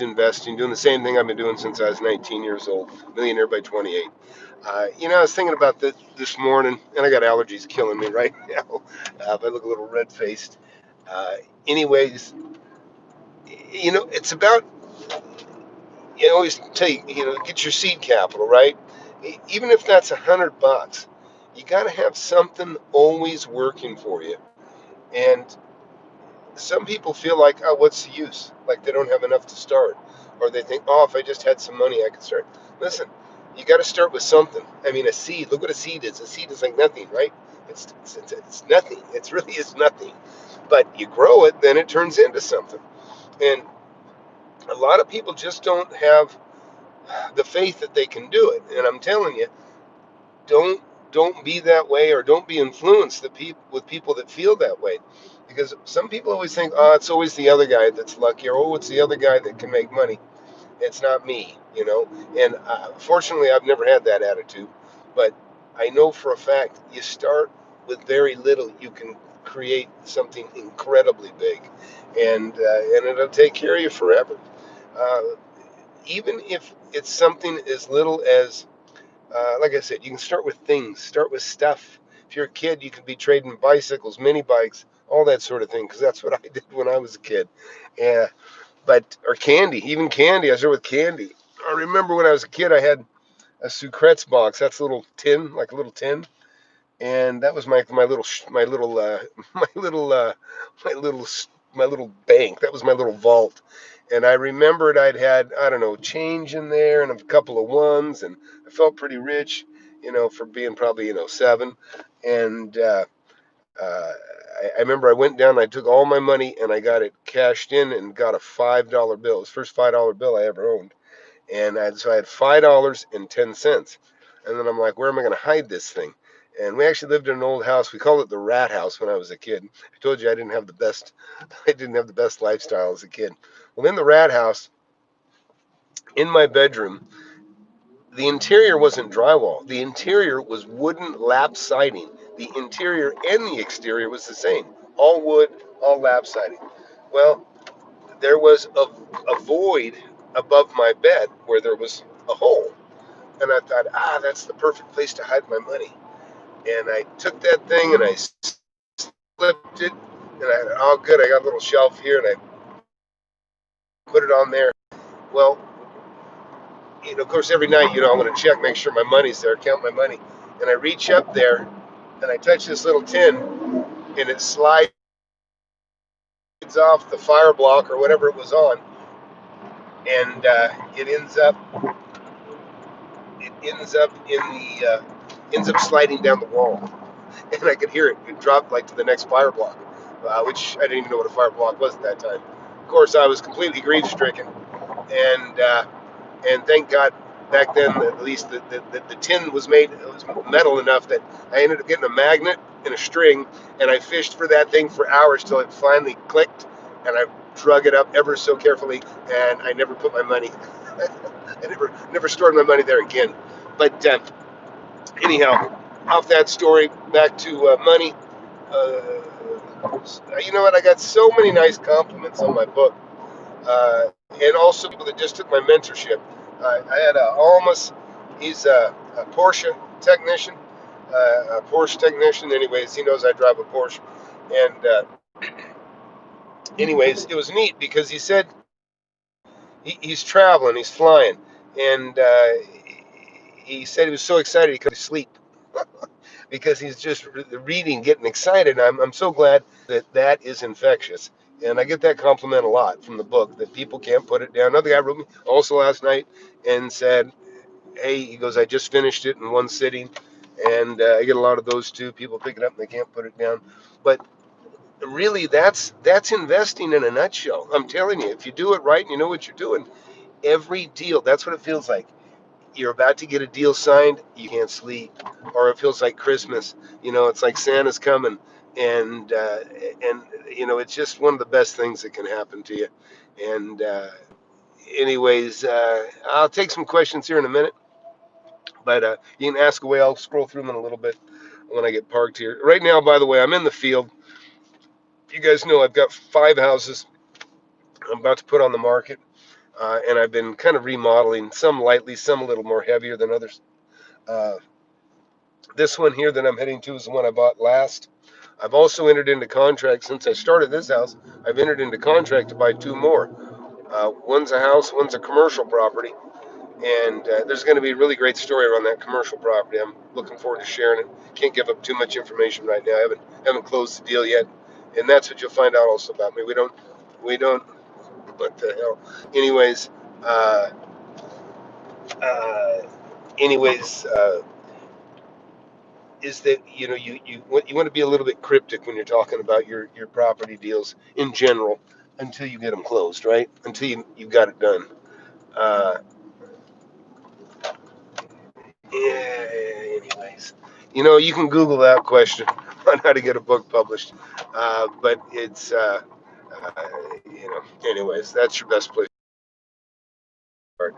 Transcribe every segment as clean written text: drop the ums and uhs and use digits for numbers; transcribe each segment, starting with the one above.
investing, doing the same thing I've been doing since I was 19 years old, millionaire by 28. I was thinking about this morning, and I got allergies killing me right now. I look a little red-faced. Uh, anyways, it's about, I always tell you, get your seed capital, right? Even if that's $100, you got to have something always working for you. And some people feel like, oh, what's the use? Like they don't have enough to start. Or they think, oh, if I just had some money, I could start. Listen, you got to start with something. I mean, a seed, look what a seed is. A seed is like nothing, right? It's nothing. It really is nothing. But you grow it, then it turns into something. And a lot of people just don't have the faith that they can do it. And I'm telling you, don't don't be that way, or don't be influenced with people that feel that way, because some people always think, oh, it's always the other guy that's lucky, or oh, it's the other guy that can make money. It's not me. And fortunately, I've never had that attitude, but I know for a fact you start with very little, you can create something incredibly big, and it'll take care of you forever. uh, Even if it's something as little as, like I said, you can start with things, start with stuff. If you're a kid, you could be trading bicycles, mini bikes, all that sort of thing, because that's what I did when I was a kid. Yeah, or candy, even candy. I started with candy. I remember when I was a kid, I had a Sucrets box. That's a little tin, like a little tin, and that was my little my little my little bank. That was my little vault. And I remembered I'd had, I don't know, change in there and a couple of ones, and I felt pretty rich, for being probably 7. And I remember I went down, I took all my money, and I got it cashed in and got a $5 bill. It was the first $5 bill I ever owned. And so I had $5.10. And then I'm like, where am I going to hide this thing? And we actually lived in an old house. We called it the Rat House when I was a kid. I told you I didn't have the best, I didn't have the best lifestyle as a kid. Well, in the Rat House, in my bedroom, the interior wasn't drywall. The interior was wooden lap siding. The interior and the exterior was the same. All wood, all lap siding. Well, there was a void above my bed where there was a hole. And I thought, that's the perfect place to hide my money. And I took that thing and I slipped it. And oh, good, I got a little shelf here, and I put it on there. Well, of course, every night, I'm going to check, make sure my money's there, count my money. And I reach up there and I touch this little tin, and it slides off the fire block or whatever it was on, and ends up sliding down the wall. And I could hear it. It dropped like to the next fire block, which I didn't even know what a fire block was at that time. Of course, I was completely grief stricken, and thank God back then at least the tin was made, it was metal enough that I ended up getting a magnet and a string, and I fished for that thing for hours till it finally clicked, and I drug it up ever so carefully, and I never put my money. I never stored my money there again. But anyhow, off that story, back to money. Uh, you know what? I got so many nice compliments on my book, and also people that just took my mentorship. I had Almas. He's a Porsche technician. A Porsche technician. Anyways, he knows I drive a Porsche, and anyways, it was neat because he said he's traveling, he's flying, and he said he was so excited he couldn't sleep because he's just reading, getting excited. I'm so glad that is infectious. And I get that compliment a lot from the book, that people can't put it down. Another guy wrote me also last night and said, hey, he goes, I just finished it in one sitting. And I get a lot of those too. People pick it up and they can't put it down. But really, that's investing in a nutshell. I'm telling you, if you do it right and you know what you're doing, every deal, that's what it feels like. You're about to get a deal signed, you can't sleep, or it feels like Christmas. It's like Santa's coming, and it's just one of the best things that can happen to you. And anyways, I'll take some questions here in a minute, but you can ask away. I'll scroll through them in a little bit when I get parked here. Right now, by the way, I'm in the field. You guys know I've got 5 houses I'm about to put on the market. and I've been kind of remodeling, some lightly, some a little more heavier than others. Uh, this one here that I'm heading to is the one I bought last. I've also entered into contract since I started this house. I've entered into contract to buy two more. One's a house, one's a commercial property, and there's going to be a really great story around that commercial property. I'm looking forward to sharing it. Can't give up too much information right now. I haven't closed the deal yet, and that's what you'll find out also about me. We don't. What the hell? Anyways, uh, uh, anyways, is that you want to be a little bit cryptic when you're talking about your property deals in general until you get them closed, right? Until you got it done. Uh, yeah. Anyways, you can Google that question on how to get a book published, but it's Anyways, that's your best place to start.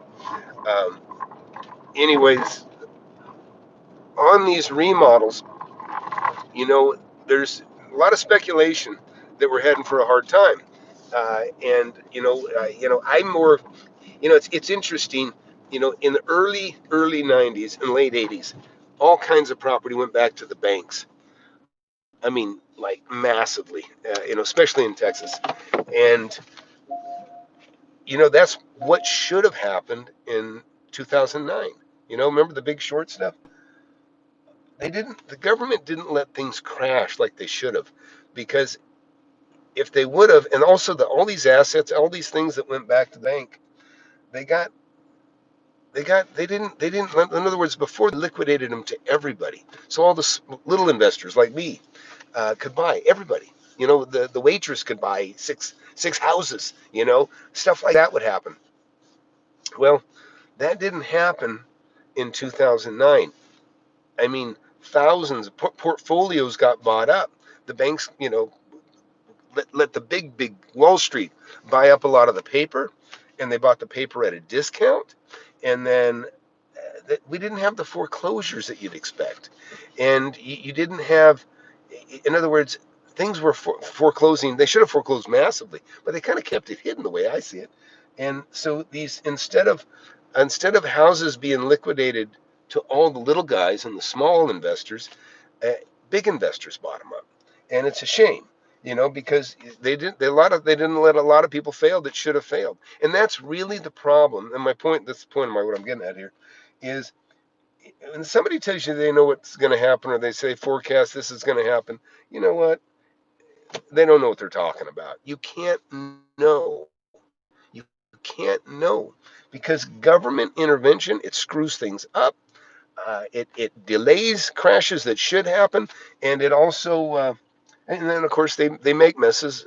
Um, anyways, on these remodels, you know, there's a lot of speculation that we're heading for a hard time. I'm more, it's interesting, in the early 90s and late 80s, all kinds of property went back to the banks. I mean, like massively, especially in Texas. And, that's what should have happened in 2009. Remember the Big Short stuff? The government didn't let things crash like they should have, because if they would have, and also all these assets, all these things that went back to the bank, they got, they didn't. In other words, before they liquidated them to everybody, so all the little investors like me could buy. Everybody, the waitress could buy six houses. Stuff like that would happen. Well, that didn't happen in 2009. I mean, thousands of portfolios got bought up. The banks, let the big Wall Street buy up a lot of the paper, and they bought the paper at a discount, and then we didn't have the foreclosures that you'd expect, and you didn't have, in other words, things were foreclosing. They should have foreclosed massively, but they kind of kept it hidden the way I see it, and so these instead of houses being liquidated to all the little guys and the small investors, uh, big investors bought them up, and it's a shame, because they didn't let a lot of people fail that should have failed, and that's really the problem. And my point, that's the point of what I'm getting at here, is when somebody tells you they know what's going to happen, or they say forecast this is going to happen, you know what? They don't know what they're talking about. You can't know. You can't know, because government intervention, it screws things up. It delays crashes that should happen, and it also and then of course they make messes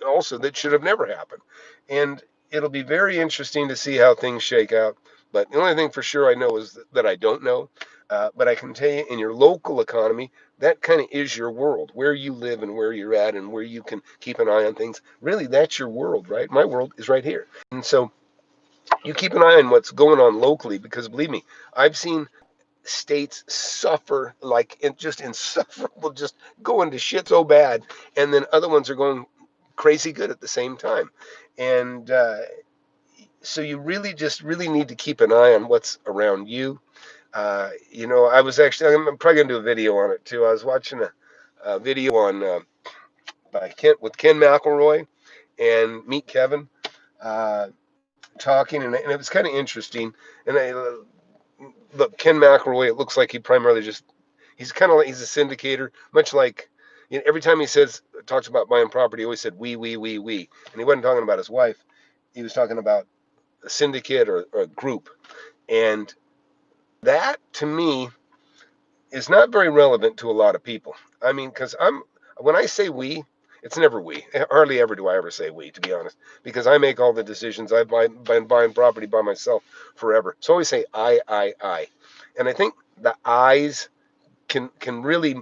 also that should have never happened. And it'll be very interesting to see how things shake out. But the only thing for sure I know is that I don't know. But I can tell you, in your local economy, that kind of is your world, where you live and where you're at and where you can keep an eye on things. Really, that's your world, right? My world is right here. And so you keep an eye on what's going on locally, because believe me, I've seen states suffer like just insufferable, just going to shit so bad, and then other ones are going crazy good at the same time. And so you really need to keep an eye on what's around you. I'm probably gonna do a video on it too. I was watching a video on by Ken McElroy and Meet Kevin uh, talking, and it was kind of interesting. And look, Ken McElroy, it looks like he's kind of like, he's a syndicator, much like, every time he talks about buying property, he always said we, and he wasn't talking about his wife. He was talking about a syndicate or a group, and that to me is not very relevant to a lot of people. I mean, because when I say we, it's never we. Hardly ever do I ever say we, to be honest, because I make all the decisions. I've been buying property by myself forever, so I always say I, and I think the I's can really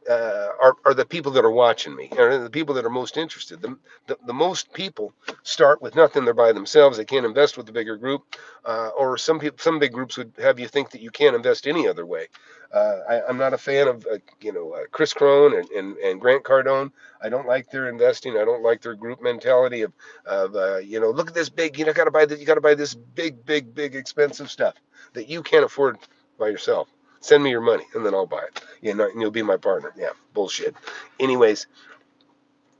are the people that are watching me, are the people that are most interested. The most people start with nothing. They're by themselves. They can't invest with a bigger group, or some big groups would have you think that you can't invest any other way. I'm not a fan of Chris Crone and Grant Cardone. I don't like their investing. I don't like their group mentality of look at this big, got to buy this, you got to buy this big expensive stuff that you can't afford by yourself. Send me your money and then I'll buy it. And you'll be my partner. Yeah, bullshit. Anyways,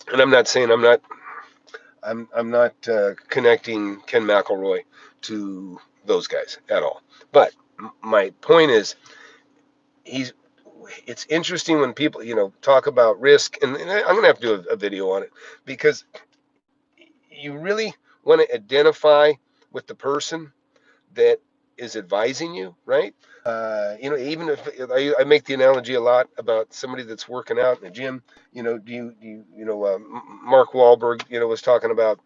and I'm not saying I'm not connecting Ken McElroy to those guys at all. But my point is, he's it's interesting when people talk about risk, and I'm gonna have to do a video on it, because you really want to identify with the person that is advising you, right? Even if I make the analogy a lot about somebody that's working out in the gym. Mark Wahlberg, was talking about,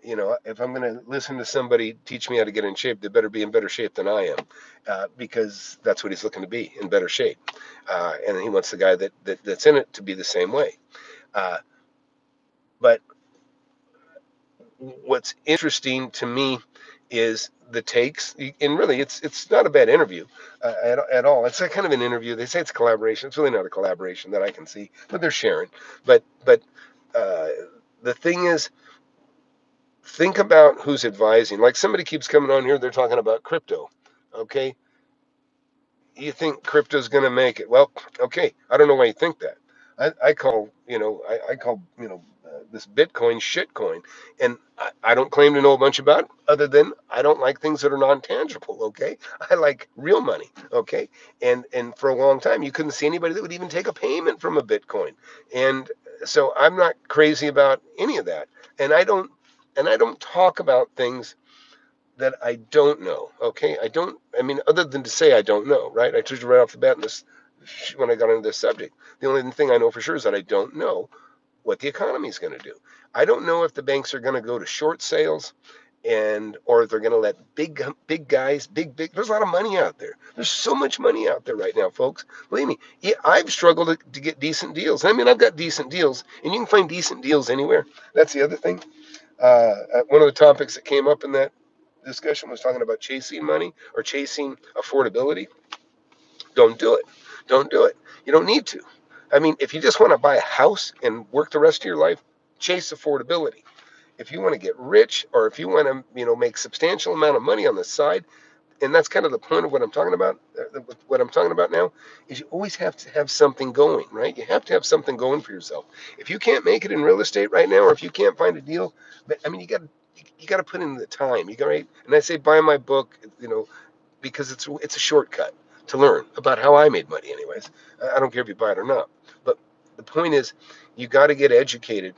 if I'm going to listen to somebody teach me how to get in shape, they better be in better shape than I am, because that's what he's looking to be, in better shape. And he wants the guy that's in it to be the same way. But what's interesting to me is the takes, and really it's not a bad interview at all. It's a kind of an interview. They say it's a collaboration. It's really not a collaboration that I can see, but they're sharing. But uh, the thing is, think about who's advising. Like, somebody keeps coming on here, they're talking about crypto. Okay, you think crypto's going to make it? Well, okay, I don't know why you think that. I call this Bitcoin shitcoin, and I don't claim to know a bunch about it, other than I don't like things that are non-tangible. Okay, I like real money. Okay, and for a long time you couldn't see anybody that would even take a payment from a Bitcoin, and so I'm not crazy about any of that, and I don't talk about things that I don't know. Okay, I mean, other than to say I don't know, right? I told you right off the bat in this, when I got into this subject. The only thing I know for sure is that I don't know what the economy is going to do. I don't know if the banks are going to go to short sales, or if they're going to let big guys, big. There's a lot of money out there. There's so much money out there right now, folks. Believe me, I've struggled to get decent deals. I mean, I've got decent deals, and you can find decent deals anywhere. That's the other thing. One of the topics that came up in that discussion was talking about chasing money or chasing affordability. Don't do it. Don't do it. You don't need to. I mean, if you just want to buy a house and work the rest of your life, chase affordability. If you want to get rich, or if you want to, make substantial amount of money on the side, and that's kind of the point of what I'm talking about. What I'm talking about now is, you always have to have something going, right? You have to have something going for yourself. If you can't make it in real estate right now, or if you can't find a deal, but I mean, you got to put in the time. You got, right? And I say buy my book, because it's a shortcut to learn about how I made money. Anyways, I don't care if you buy it or not. But the point is, you got to get educated.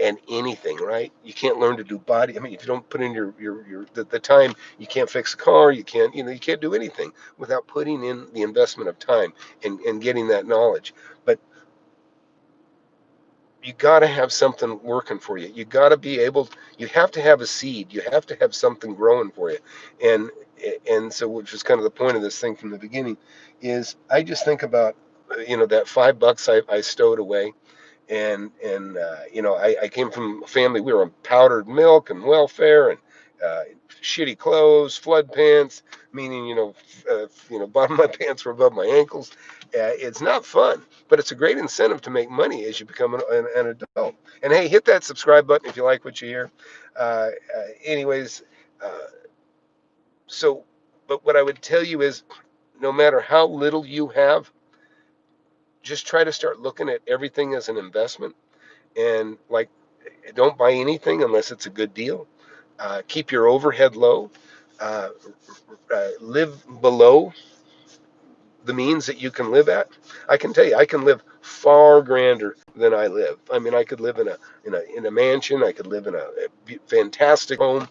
And anything, right? You can't learn to do body. I mean, if you don't put in the time, you can't fix a car. You can't do anything without putting in the investment of time and getting that knowledge. But you got to have something working for you. You got to be able. You have to have a seed. You have to have something growing for you. And and so, which was kind of the point of this thing from the beginning, is I just think about, that $5 I stowed away. And I came from a family. We were on powdered milk and welfare, and uh, shitty clothes, flood pants, meaning, bottom of my pants were above my ankles. It's not fun, but it's a great incentive to make money as you become an adult. And hey, hit that subscribe button if you like what you hear. Anyways, uh, so but what I would tell you is, no matter how little you have, just try to start looking at everything as an investment. And, like, don't buy anything unless it's a good deal. Keep your overhead low. Uh, Live below the means that you can live at. I can tell you, I can live far grander than I live. I mean, I could live in a mansion. I could live in a fantastic home.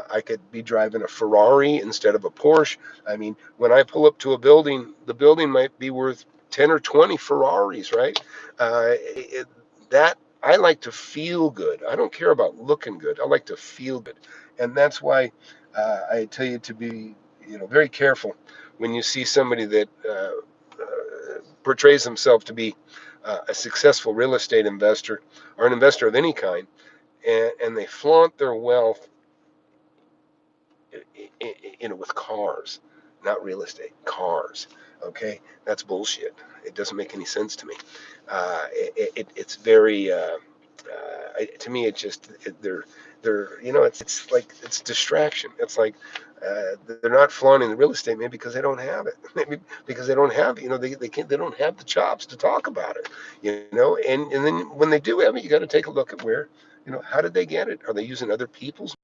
I could be driving a Ferrari instead of a Porsche. I mean, when I pull up to a building, the building might be worth 10 or 20 Ferraris, right? That I like to feel good. I don't care about looking good. I like to feel good, and that's why I tell you to be, very careful when you see somebody that portrays himself to be a successful real estate investor or an investor of any kind, and they flaunt their wealth, with cars, not real estate, cars. Okay, that's bullshit. It doesn't make any sense to me. It's very, to me, they're, it's like it's distraction. It's like they're not flaunting the real estate, maybe because they don't have it, maybe because they don't have, they don't have the chops to talk about it, and then when they do have it, you got to take a look at where, how did they get it? Are they using other people's?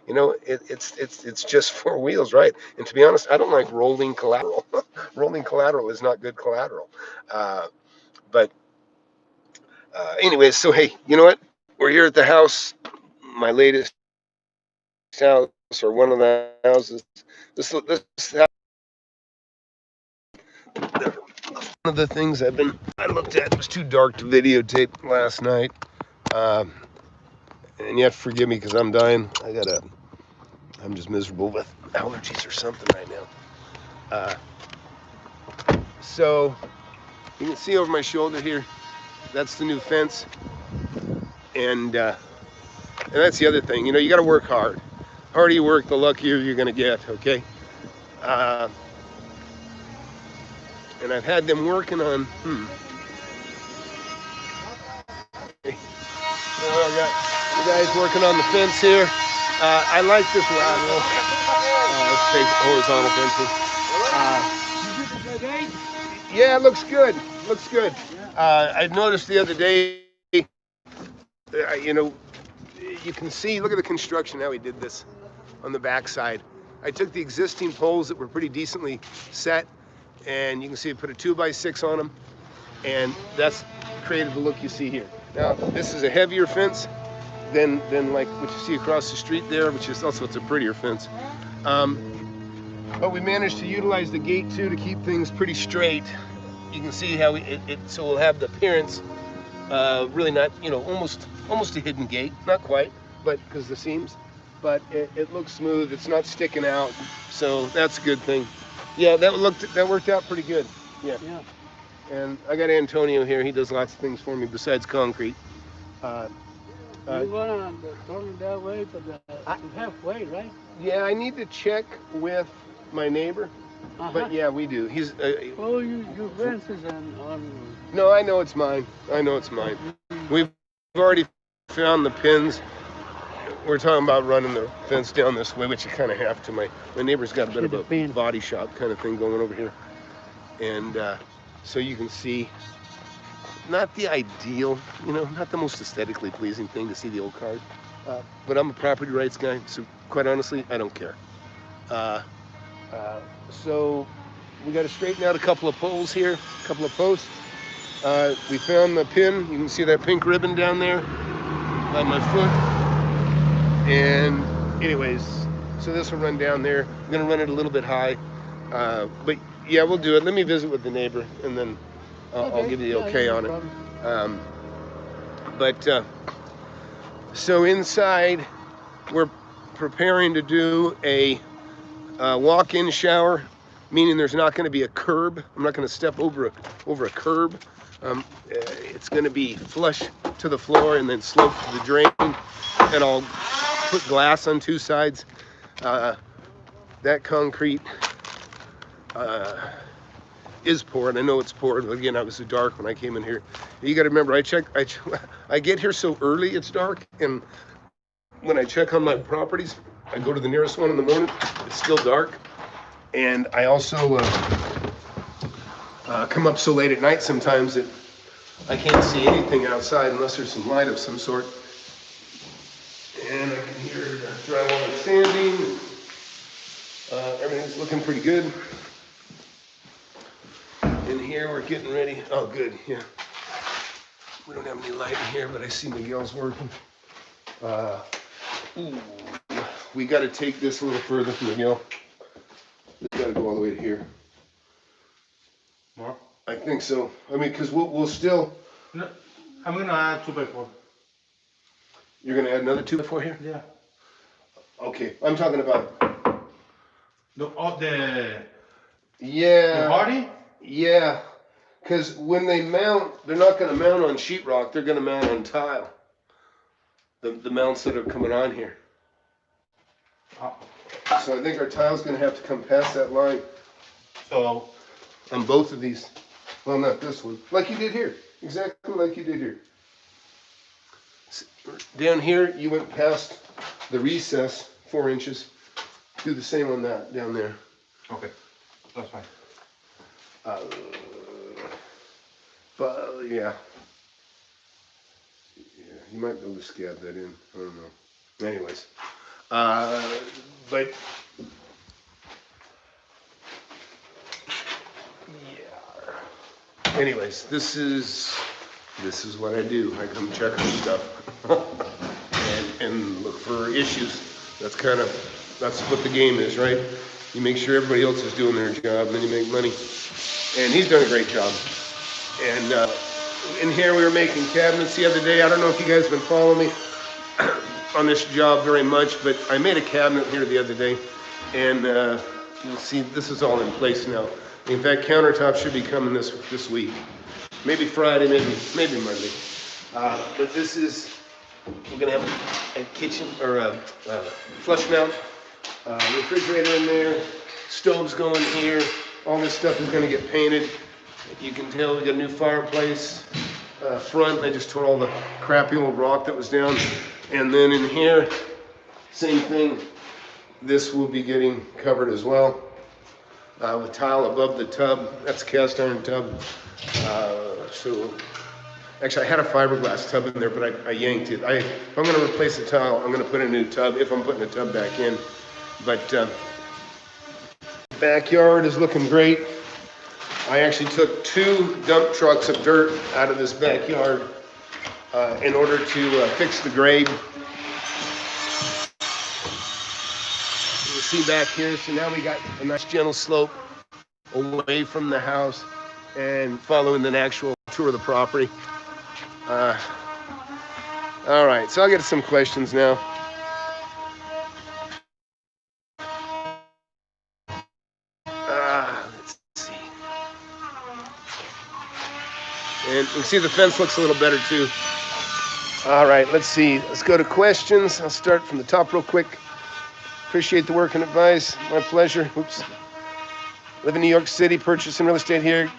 It's just four wheels, right? And to be honest, I don't like rolling collateral. Rolling collateral is not good collateral. But anyways, so hey, you know what? We're here at the house, my latest house, or one of the houses. This house, one of the things I looked at. It was too dark to videotape last night. And you have to forgive me because I'm dying. I'm just miserable with allergies or something right now. So you can see over my shoulder here, that's the new fence. And that's the other thing. You got to work hard. The harder you work, the luckier you're going to get, okay? And I've had them working on, I got the guys working on the fence here. I like this lateral. Let's take horizontal fencing. Yeah, it looks good. Looks good. I noticed the other day, you can see, look at the construction, how he did this on the backside. I took the existing poles that were pretty decently set, and you can see I put a 2x6 on them, and that's created the look you see here. Now, this is a heavier fence than like what you see across the street there, which is also, it's a prettier fence. But we managed to utilize the gate too to keep things pretty straight. You can see how so we'll have the appearance, really not, almost a hidden gate, not quite, but because the seams, but it looks smooth. It's not sticking out, so that's a good thing. Yeah, that worked out pretty good. Yeah. And I got Antonio here. He does lots of things for me besides concrete. You're gonna turn it that way to halfway, right? Yeah, I need to check with my neighbor. But yeah, we do. He's. Oh, your fence is on. No, I know it's mine. I know it's mine. We've already found the pins. We're talking about running the fence down this way, which you kind of have to. My neighbor's got a bit of a body shop kind of thing going over here, and so you can see. Not the ideal, not the most aesthetically pleasing thing to see the old cars. But I'm a property rights guy, so quite honestly, I don't care. So we got to straighten out a couple of poles here, a couple of posts. We found the pin. You can see that pink ribbon down there by my foot. And anyways, so this will run down there. I'm going to run it a little bit high. But yeah, we'll do it. Let me visit with the neighbor, and then I'll give you the okay on it. So inside, we're preparing to do a walk-in shower, meaning there's not going to be a curb. I'm not going to step over a curb. It's going to be flush to the floor and then slope to the drain, and I'll put glass on two sides. That concrete is poured. I know it's poured. Again, it was dark when I came in here. You got to remember, I get here so early it's dark, and when I check on my properties, I go to the nearest one in the morning, it's still dark. And I also come up so late at night sometimes that I can't see anything outside unless there's some light of some sort. And I can hear the drywall sanding. Everything's looking pretty good. In here, we're getting ready. Oh, good, yeah. We don't have any light in here, but I see Miguel's working. We got to take this a little further, Miguel. We got to go all the way to here. More? I think so. I mean, because we'll still. No, I'm gonna add 2x4. You're gonna add another 2x4 here? Yeah. Okay, I'm talking about. The Yeah. the hardy? Yeah, Because when they mount, they're not going to mount on sheetrock. They're going to mount on tile. The mounts that are coming on here. Oh, So I think our tile's going to have to come past that line so, on both of these. Well, not this one. Like you did here. Exactly like you did here. Down here, you went past the recess, 4 inches. Do the same on that down there. okay, that's fine. But yeah. You might be able to scab that in. I don't know. Anyways. But yeah. Anyways, this is what I do. I come check on stuff and look for issues. That's what the game is, right? You make sure everybody else is doing their job, and then you make money. And he's done a great job. And in here we were making cabinets the other day. I don't know if you guys have been following me on this job very much, but I made a cabinet here the other day, and you'll see this is all in place now. In fact, countertops should be coming this week, maybe Friday, maybe Monday. But this is, we're gonna have a kitchen or a flush mount, refrigerator in there, stoves going here. All this stuff is gonna get painted. You can tell we got a new fireplace front. I just tore all the crappy old rock that was down. And then in here, same thing. This will be getting covered as well. With tile above the tub. That's a cast iron tub. So actually I had a fiberglass tub in there, but I yanked it. If I'm gonna replace the tile, I'm gonna put in a new tub if I'm putting a tub back in. But backyard is looking great. I actually took 2 dump trucks of dirt out of this backyard in order to fix the grade. You'll see back here, so now we got a nice gentle slope away from the house and following the actual tour of the property. All right, so I'll get to some questions now. Let's see. And you can see the fence looks a little better too. All right, let's see. Let's go to questions. I'll start from the top real quick. Appreciate the work and advice. My pleasure. Oops. Live in New York City, purchasing real estate here.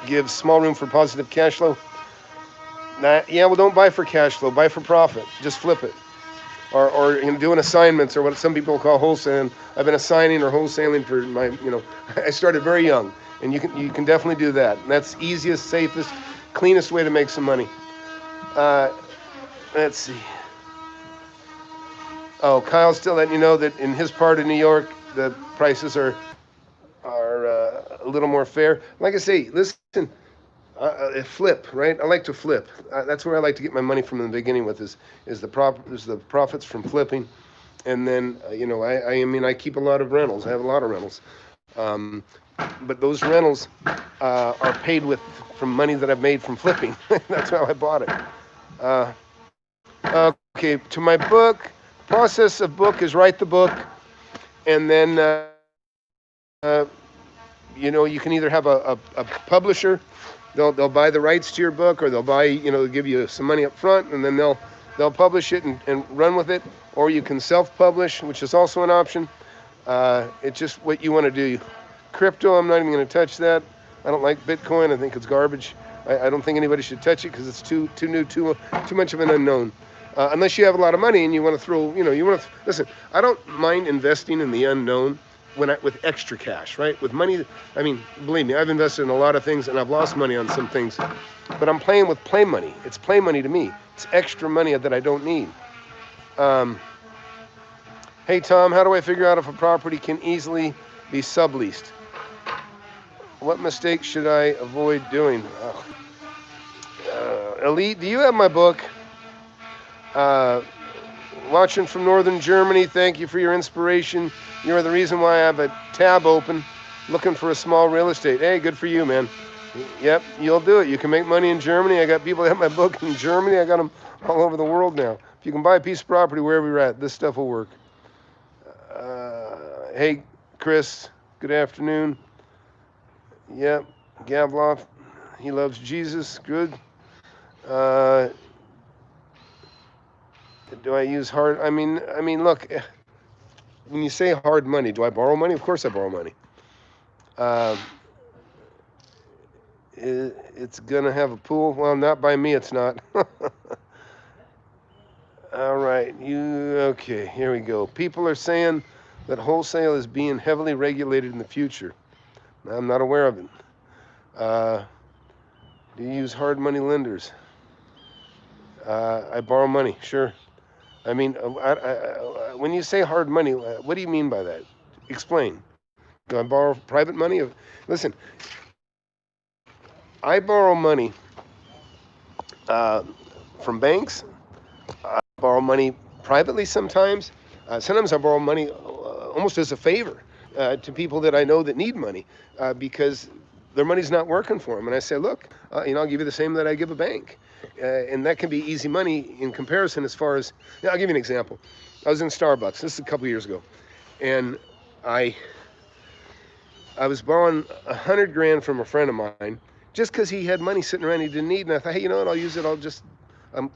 Give small room for positive cash flow. Yeah, well, don't buy for cash flow. Buy for profit. Just flip it. Or doing assignments or what some people call wholesaling. I've been assigning or wholesaling for I started very young. And you can definitely do that. And that's easiest, safest, cleanest way to make some money. Let's see. Oh, Kyle's still letting you know that in his part of New York, the prices are a little more fair. Like I say, listen, flip, right? I like to flip. That's where I like to get my money from in the beginning with is the profits from flipping. And then, I keep a lot of rentals. I have a lot of rentals. But those rentals are paid from money that I've made from flipping. That's how I bought it. Okay, to my book. Process of book is write the book, and then you can either have a publisher. They'll buy the rights to your book, or they'll buy give you some money up front, and then they'll publish it and run with it, or you can self-publish, which is also an option. It's just what you want to do. Crypto, I'm not even going to touch that. I don't like Bitcoin. I think it's garbage. I don't think anybody should touch it because it's too new, too much of an unknown. Unless you have a lot of money and you want to throw, listen, I don't mind investing in the unknown with extra cash, right? With money, believe me, I've invested in a lot of things and I've lost money on some things, but I'm playing with play money. It's play money to me. It's extra money that I don't need. Hey, Tom, how do I figure out if a property can easily be subleased? What mistakes should I avoid doing? Elite, do you have my book? Watching from Northern Germany, thank you for your inspiration. You're the reason why I have a tab open looking for a small real estate. Hey, good for you, man. Yep, you'll do it. You can make money in Germany. I got people that have my book in Germany. I got them all over the world now. If you can buy a piece of property wherever you're at, this stuff will work. Hey, Chris, good afternoon. Yep, Gavloff, He loves Jesus. Good. Uh, do I use hard? I mean, look. When you say hard money, do I borrow money? Of course I borrow money. Um, it's gonna have a pool. Well, not by me. It's not. All right. Okay? Here we go. People are saying that wholesale is being heavily regulated in the future. I'm not aware of it. Do you use hard money lenders? I borrow money. Sure. I mean, when you say hard money, what do you mean by that? Explain. Do I borrow private money? Listen, I borrow money from banks. I borrow money privately sometimes. Sometimes I borrow money almost as a favor to people that I know that need money because their money's not working for them. And I say, look, I'll give you the same that I give a bank. And that can be easy money in comparison as far as, I'll give you an example. I was in Starbucks, this is a couple years ago, and I was borrowing $100,000 from a friend of mine just because he had money sitting around he didn't need. And I thought, hey, you know what, I'll use it. I'm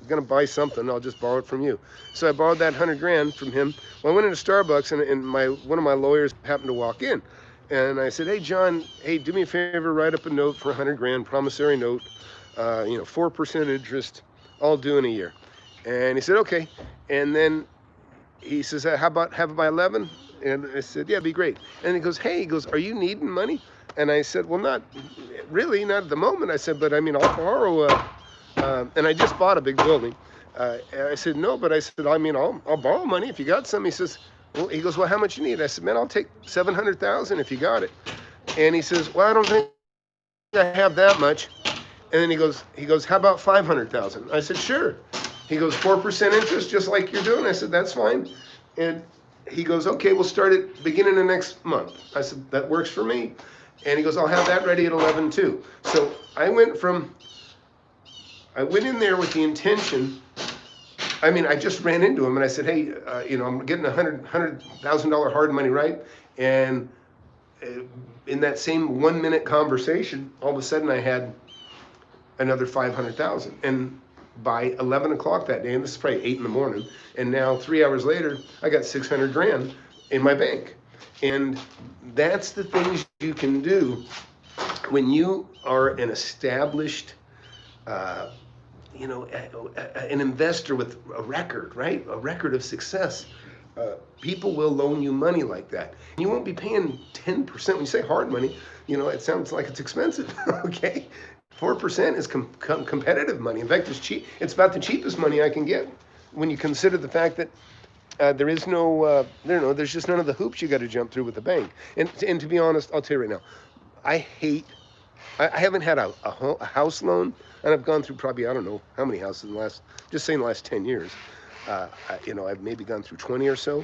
going to buy something. I'll just borrow it from you. So I borrowed that $100,000 from him. Well, I went into Starbucks and one of my lawyers happened to walk in. And I said, hey, John, hey, do me a favor, write up a note for $100,000, promissory note, 4% interest, all due in a year. And he said, okay. And then he says, how about have it by 11? And I said, yeah, it'd be great. And he goes, are you needing money? And I said, well, not really, not at the moment. I said, but I mean, I'll borrow, and I just bought a big building. I said, no, but I said, I mean, I'll borrow money if you got some. He says, he goes, well, how much you need? I said, man, I'll take 700,000 if you got it. And he says, well, I don't think I have that much. And then he goes, how about 500,000? I said, sure. He goes, 4% interest, just like you're doing. I said, that's fine. And he goes, okay, we'll start it beginning of next month. I said, that works for me. And he goes, I'll have that ready at 11 too. So I went in there with the intention. I mean, I just ran into him and I said, hey, I'm getting $100,000 hard money, right? And in that same 1 minute conversation, all of a sudden I had another 500,000. And by 11 o'clock that day, and this is probably 8 in the morning, and now 3 hours later, I got 600,000 in my bank. And that's the things you can do when you are an established, an investor with a record, right? A record of success. People will loan you money like that. You won't be paying 10%. When you say hard money, it sounds like it's expensive, okay? 4% is competitive money. In fact, it's cheap. It's about the cheapest money I can get when you consider the fact that there is there's just none of the hoops you got to jump through with the bank. And to be honest, I'll tell you right now, I haven't had a house loan, and I've gone through probably, I don't know how many houses in the last 10 years. I've maybe gone through 20 or so,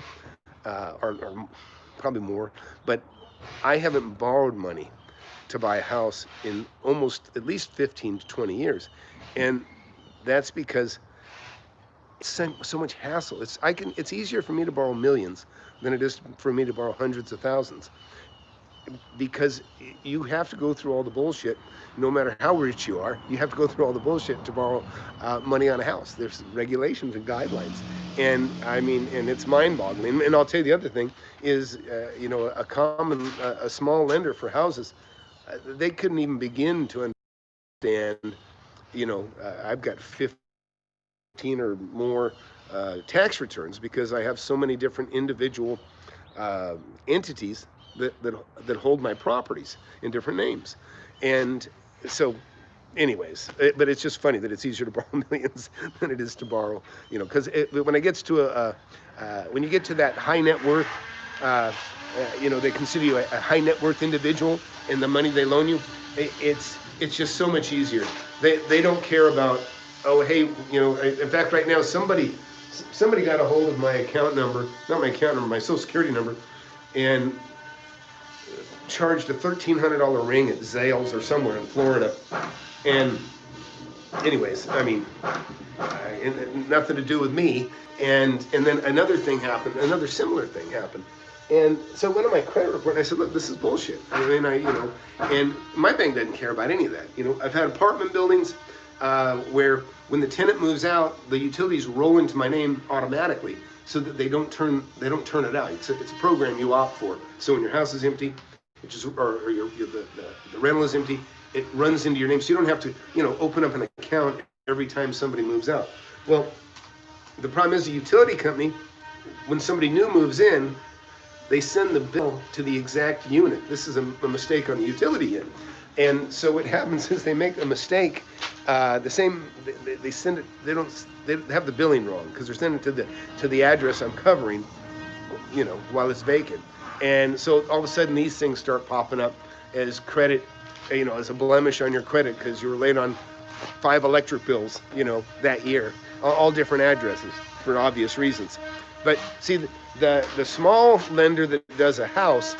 or probably more, but I haven't borrowed money to buy a house in almost at least 15 to 20 years. And that's because it's so much hassle. It's easier for me to borrow millions than it is for me to borrow hundreds of thousands, because you have to go through all the bullshit. No matter how rich you are, you have to go through all the bullshit to borrow money on a house. There's regulations and guidelines, and it's mind-boggling. And I'll tell you the other thing is, a small lender for houses, they couldn't even begin to understand. I've got 15 or more tax returns because I have so many different individual entities that hold my properties in different names. And so anyways, but it's just funny that it's easier to borrow millions than it is to borrow, because when it gets to when you get to that high net worth, they consider you a high net worth individual, and the money they loan you, it's just so much easier. They don't care about, oh, hey, in fact, right now, somebody got a hold of my account number, not my account number, my social security number, and charged a $1,300 ring at Zales or somewhere in Florida. And anyways, nothing to do with me. And then another similar thing happened. And so I went on my credit report and I said, look, this is bullshit. I mean, and my bank doesn't care about any of that. I've had apartment buildings where when the tenant moves out, the utilities roll into my name automatically so that they don't turn it out. It's a program you opt for. So when your house is empty, or the rental is empty, it runs into your name. So you don't have to, open up an account every time somebody moves out. Well, the problem is the utility company, when somebody new moves in, they send the bill to the exact unit. This is a mistake on the utility end. And so what happens is they make a mistake. They send it. They have the billing wrong because they're sending it to the address I'm covering, while it's vacant. And so all of a sudden these things start popping up as credit, as a blemish on your credit because you were late on 5 electric bills, that year, all different addresses for obvious reasons. But see, the small lender that does a house,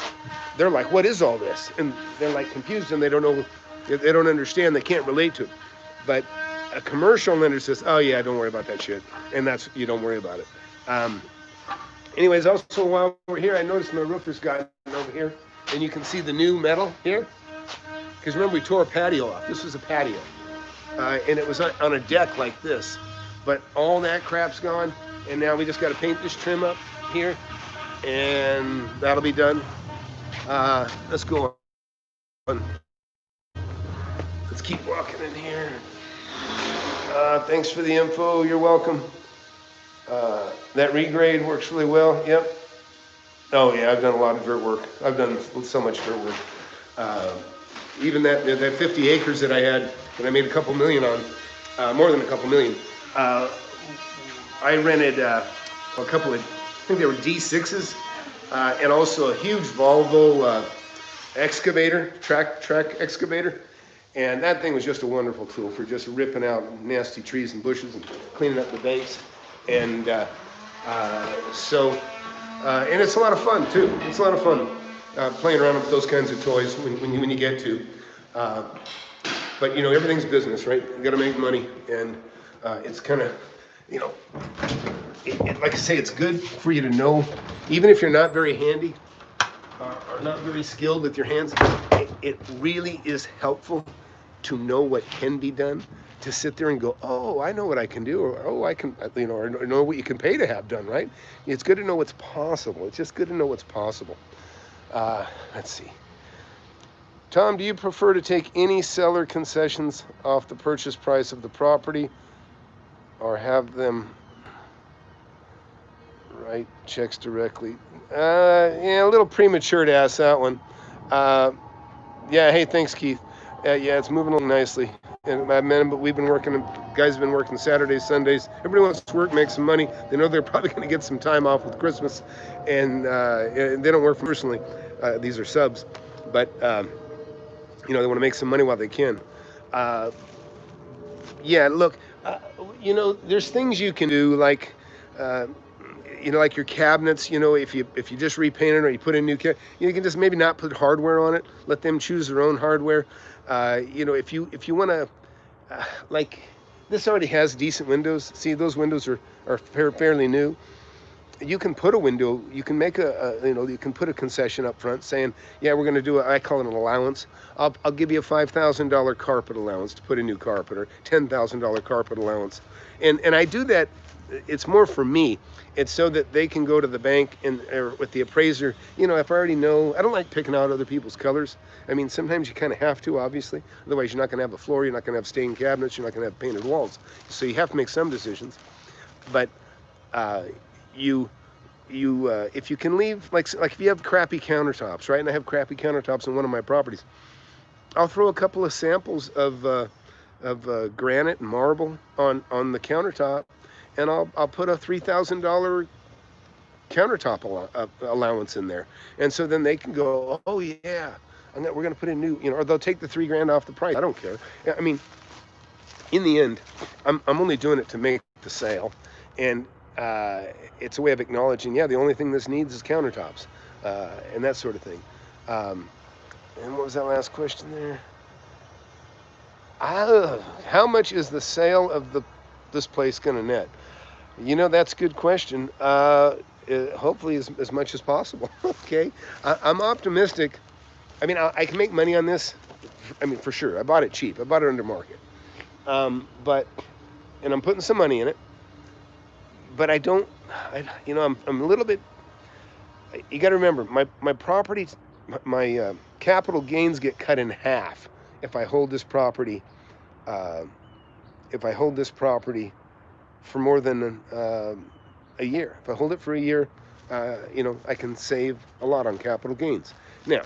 they're like, what is all this? And they're like confused and they don't know, they don't understand, they can't relate to it. But a commercial lender says, oh yeah, don't worry about that shit. And you don't worry about it. Anyways, also while we're here, I noticed my roofer's gotten over here and you can see the new metal here. Because remember, we tore a patio off. This was a patio. And it was on a deck like this. But all that crap's gone. And now we just got to paint this trim up here. And that'll be done. Let's go on. Let's keep walking in here. Thanks for the info. You're welcome. That regrade works really well. Yep. Oh yeah, I've done a lot of dirt work. I've done so much dirt work. Even that 50 acres that I had, that I made a couple million on, more than a couple million. I rented a couple of, I think they were D6s, and also a huge Volvo excavator, track excavator. And that thing was just a wonderful tool for just ripping out nasty trees and bushes and cleaning up the banks. And and it's a lot of fun too. It's a lot of fun playing around with those kinds of toys when you get to. But everything's business, right? You got to make money, and it's kind of, like I say, it's good for you to know, even if you're not very handy or not very skilled with your hands. It really is helpful to know what can be done, to sit there and go, oh, I know what I can do, or oh, I can, or know what you can pay to have done, right? It's good to know what's possible. It's just good to know what's possible. Let's see. Tom, do you prefer to take any seller concessions off the purchase price of the property, or have them write checks directly? Yeah, a little premature to ask that one. Yeah, hey, thanks, Keith. Yeah, it's moving along nicely. And but we've been working, guys have been working Saturdays, Sundays. Everybody wants to work, make some money. They know they're probably going to get some time off with Christmas. And they don't work personally. These are subs. But, they want to make some money while they can. Yeah, look, there's things you can do, like, like your cabinets, if you just repaint it or you put in new you can just maybe not put hardware on it. Let them choose their own hardware. If you want to, like, this already has decent windows. See, those windows are fairly new. You can put a window. You can make you can put a concession up front saying, yeah, we're going to do I call it an allowance. I'll give you a $5,000 carpet allowance to put a new carpet, or $10,000 carpet allowance, and I do that. It's more for me. It's so that they can go to the bank or with the appraiser. If I already know, I don't like picking out other people's colors. I mean, sometimes you kind of have to, obviously. Otherwise, you're not going to have a floor. You're not going to have stained cabinets. You're not going to have painted walls. So you have to make some decisions. But if you can leave, like if you have crappy countertops, right? And I have crappy countertops on one of my properties. I'll throw a couple of samples of granite and marble on the countertop, and I'll put a $3,000 countertop allowance in there, and so then they can go, oh yeah, we're going to put in new, or they'll take the $3,000 off the price. I don't care. I mean, in the end, I'm only doing it to make the sale, and it's a way of acknowledging, yeah, the only thing this needs is countertops, and that sort of thing. And what was that last question there? How much is the sale of this place going to net? That's a good question. hopefully as much as possible. Okay, I'm optimistic. I mean, I can make money on this. I mean, for sure. I bought it cheap. I bought it under market. But and I'm putting some money in it. But I don't. I'm a little bit. You got to remember, my property, my capital gains get cut in half if I hold this property. Uh, if I hold this property for more than a year. If I hold it for a year, I can save a lot on capital gains. Now,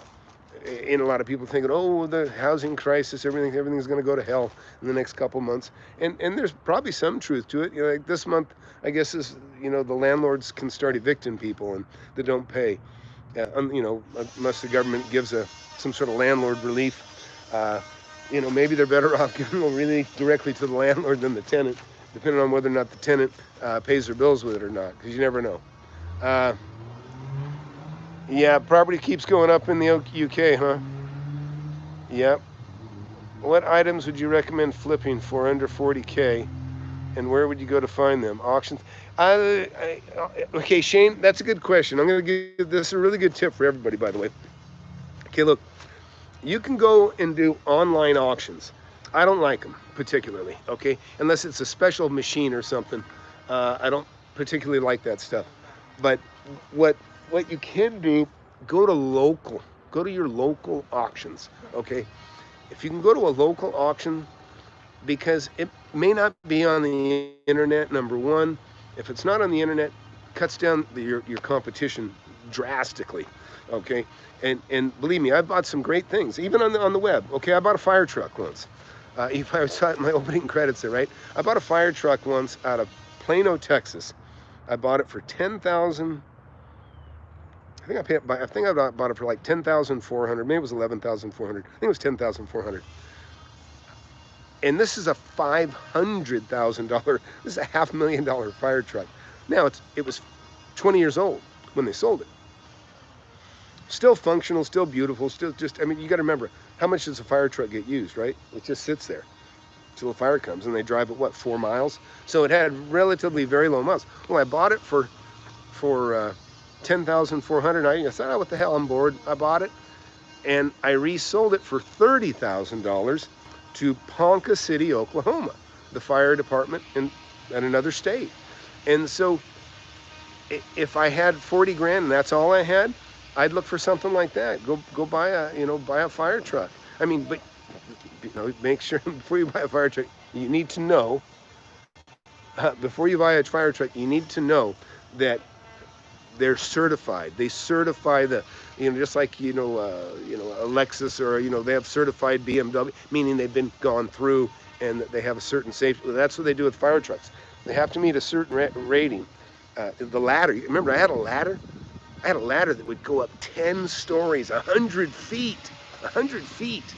and a lot of people thinking, oh, the housing crisis, everything's going to go to hell in the next couple months, and there's probably some truth to it. Like this month, I guess is the landlords can start evicting people and that don't pay, unless the government gives some sort of landlord relief. Maybe they're better off giving the relief directly to the landlord than the tenant, depending on whether or not the tenant pays their bills with it or not, because you never know. Yeah, property keeps going up in the UK, huh? Yep. What items would you recommend flipping for under 40K, and where would you go to find them? Auctions? Okay, Shane, that's a good question. I'm going to give this a really good tip for everybody, by the way. Okay, look, you can go and do online auctions. I don't like them particularly, okay? Unless it's a special machine or something. I don't particularly like that stuff. But what you can do, go to your local auctions, okay? If you can go to a local auction, because it may not be on the internet, number one. If it's not on the internet, cuts down your competition drastically, okay? And believe me, I've bought some great things, even on the web. Okay, I bought a fire truck once. If I saw it in my opening credits there, right? I bought a fire truck once out of Plano, Texas. I bought it for 10,000. I think I bought it for like 10,400. Maybe it was 11,400. I think it was 10,400. And this is a $500,000. This is a $500,000 fire truck. Now it was 20 years old when they sold it. Still functional, still beautiful, still just. I mean, you got to remember, how much does a fire truck get used, right? It just sits there till the fire comes, and they drive it 4 miles. So it had relatively very low miles. Well, I bought it for 10,400. I said, oh, what the hell, I'm bored. I bought it, and I resold it for $30,000 to Ponca City, Oklahoma, the fire department in another state. And so if I had 40 grand and that's all I had, I'd look for something like that. Go buy a fire truck. I mean, but make sure before you buy a fire truck, you need to know, before you buy a fire truck, you need to know that they're certified. They certify just like a Lexus, or they have certified BMW, meaning they've been gone through and that they have a certain safety. That's what they do with fire trucks. They have to meet a certain rating. The ladder. Remember, I had a ladder. I had a ladder that would go up 10 stories, 100 feet, 100 feet,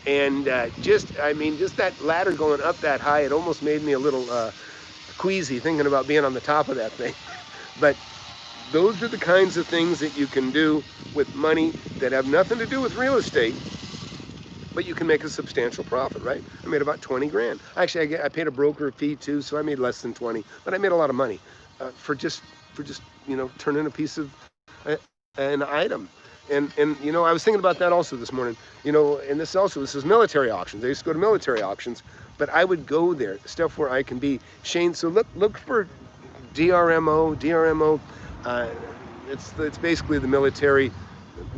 and just that ladder going up that high, it almost made me a little queasy thinking about being on the top of that thing. But those are the kinds of things that you can do with money that have nothing to do with real estate, but you can make a substantial profit, right? I made about 20 grand. Actually, I paid a broker fee too, so I made less than 20, but I made a lot of money for just turning a piece of an item. And I was thinking about that also this morning. And this is military auctions. I used to go to military auctions, but I would go there, stuff where I can be Shane. So look for DRMO. It's basically the military,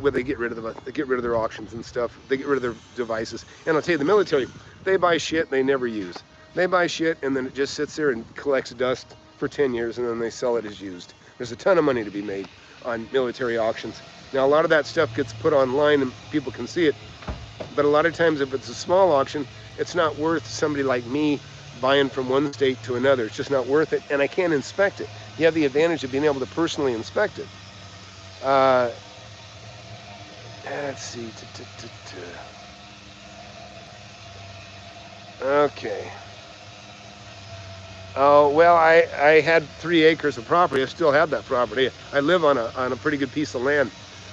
where they get rid of their auctions and stuff. They get rid of their devices. And I'll tell you, the military, they buy shit they never use. They buy shit and then it just sits there and collects dust for 10 years and then they sell it as used. There's a ton of money to be made on military auctions. Now, a lot of that stuff gets put online and people can see it, but a lot of times if it's a small auction, it's not worth somebody like me buying from one state to another. It's just not worth it, and I can't inspect it. You have the advantage of being able to personally inspect it. Let's see. Okay. Oh, well, I had 3 acres of property. I still have that property. I live on a pretty good piece of land.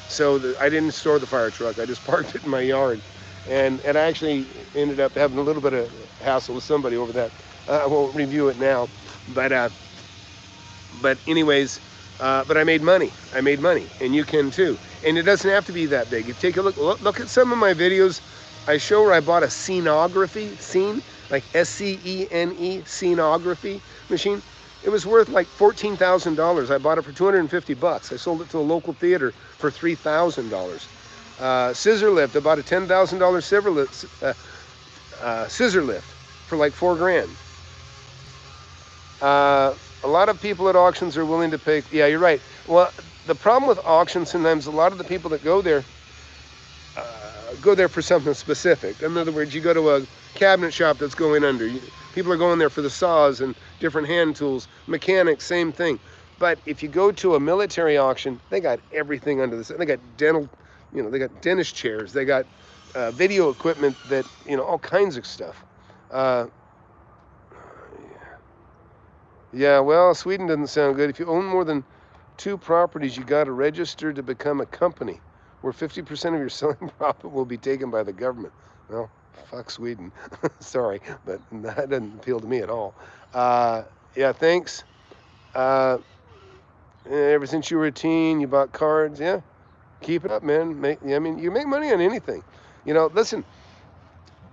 So I didn't store the fire truck. I just parked it in my yard. And I actually ended up having a little bit of hassle with somebody over that. I won't review it now. But anyways, But I made money. I made money, and you can too. And it doesn't have to be that big. You take a look at some of my videos. I show where I bought a scene, like SCENE, scenography machine. It was worth like $14,000. I bought it for 250 bucks. I sold it to a local theater for $3,000. Scissor lift. I bought a $10,000 scissor lift for like $4,000. A lot of people at auctions are willing to pay. Yeah, you're right. Well, the problem with auctions, sometimes a lot of the people that go there for something specific. In other words, you go to a cabinet shop that's going under. People are going there for the saws and different hand tools. Mechanics, same thing. But if you go to a military auction, they got everything under the sun. They got dental, they got dentist chairs. They got video equipment that, all kinds of stuff. Yeah, well, Sweden doesn't sound good. If you own more than 2 properties, you got to register to become a company, where 50% of your selling profit will be taken by the government. Well, fuck Sweden. Sorry, but that doesn't appeal to me at all. Yeah, thanks. Ever since you were a teen, you bought cards. Yeah, keep it up, man. You make money on anything. Listen,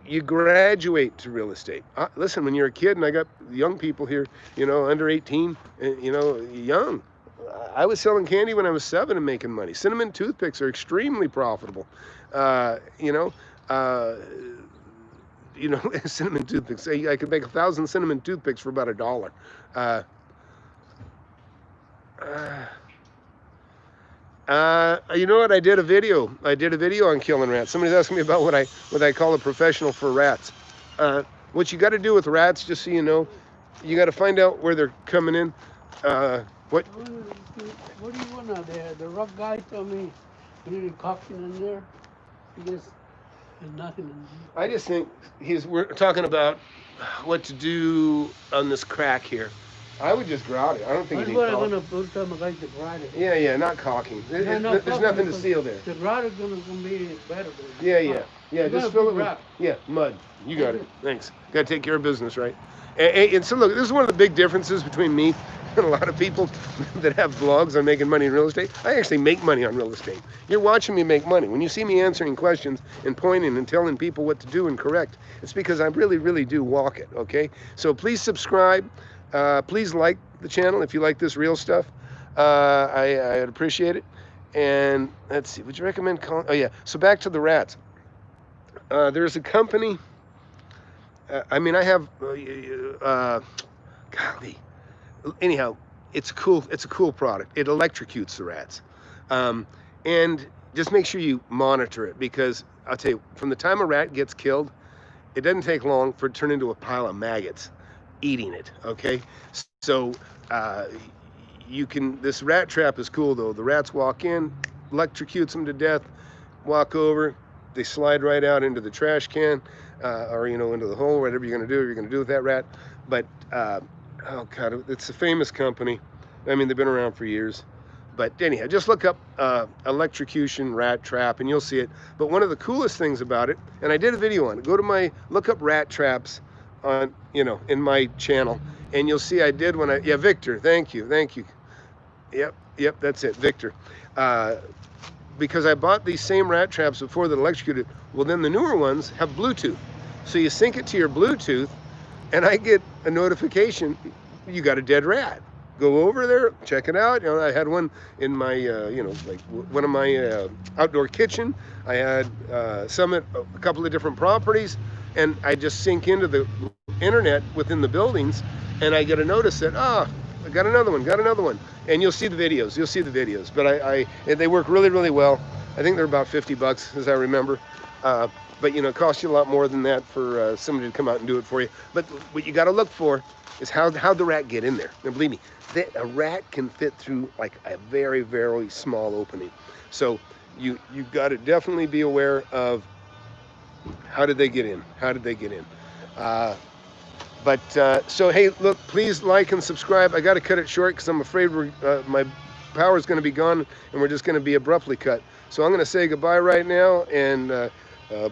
you graduate to real estate. Listen, when you're a kid, and I got young people here, under 18, young. I was selling candy when I was 7 and making money. Cinnamon toothpicks are extremely profitable. Cinnamon toothpicks. I could make 1,000 cinnamon toothpicks for about $1. You know what? I did a video on killing rats. Somebody's asking me about what I call a professional for rats. What you got to do with rats, just so you know, you got to find out where they're coming in. What do you want out there? The rough guy told me you need a coffin in there. There's nothing in there. I just think we're talking about what to do on this crack here. I would just grout it. I don't think That's you what need I'm going to put them like the grout it. Yeah, not caulking. There's nothing to seal there. The grout is going to be better. Yeah. Just fill it with mud. You got it. Thanks. Got to take care of business, right? And so look, this is one of the big differences between me and a lot of people that have blogs on making money in real estate. I actually make money on real estate. You're watching me make money. When you see me answering questions and pointing and telling people what to do and correct, it's because I really, really do walk it, okay? So please subscribe. Please like the channel if you like this real stuff. I'd appreciate it. And let's see, would you recommend calling? Oh yeah, so back to the rats. There's a company. I have golly. Anyhow, it's a cool product. It electrocutes the rats. And just make sure you monitor it, because I'll tell you, from the time a rat gets killed, it doesn't take long for it to turn into a pile of maggots eating it, okay? So this rat trap is cool though. The rats walk in, electrocutes them to death, walk over, they slide right out into the trash can, or into the hole, whatever you're gonna do with that rat. But oh God, it's a famous company. They've been around for years. But anyhow, just look up electrocution rat trap and you'll see it. But one of the coolest things about it, and I did a video on it, look up rat traps on, in my channel, and you'll see I did Victor, thank you. Yep, that's it, Victor. Because I bought these same rat traps before that electrocuted. Well, then the newer ones have Bluetooth. So you sync it to your Bluetooth, and I get a notification, you got a dead rat. Go over there, check it out. I had one in my, one of my outdoor kitchen. I had some at a couple of different properties, and I just sync into the internet within the buildings, and I get a notice that, I got another one. And you'll see the videos. But they work really, really well. I think they're about 50 bucks, as I remember. But it costs you a lot more than that for somebody to come out and do it for you. But what you got to look for is how the rat get in there. And believe me, a rat can fit through like a very, very small opening. So you got to definitely be aware of how did they get in. So hey, look, please like and subscribe. I got to cut it short because I'm afraid my power is going to be gone and we're just going to be abruptly cut. So I'm going to say goodbye right now, and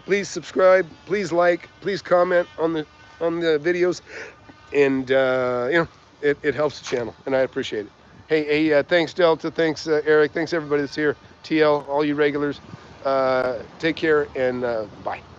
please subscribe, please like, please comment on the videos, and it helps the channel, and I appreciate it. Hey, thanks Delta, thanks Eric, thanks everybody that's here. TL, all you regulars, take care and bye.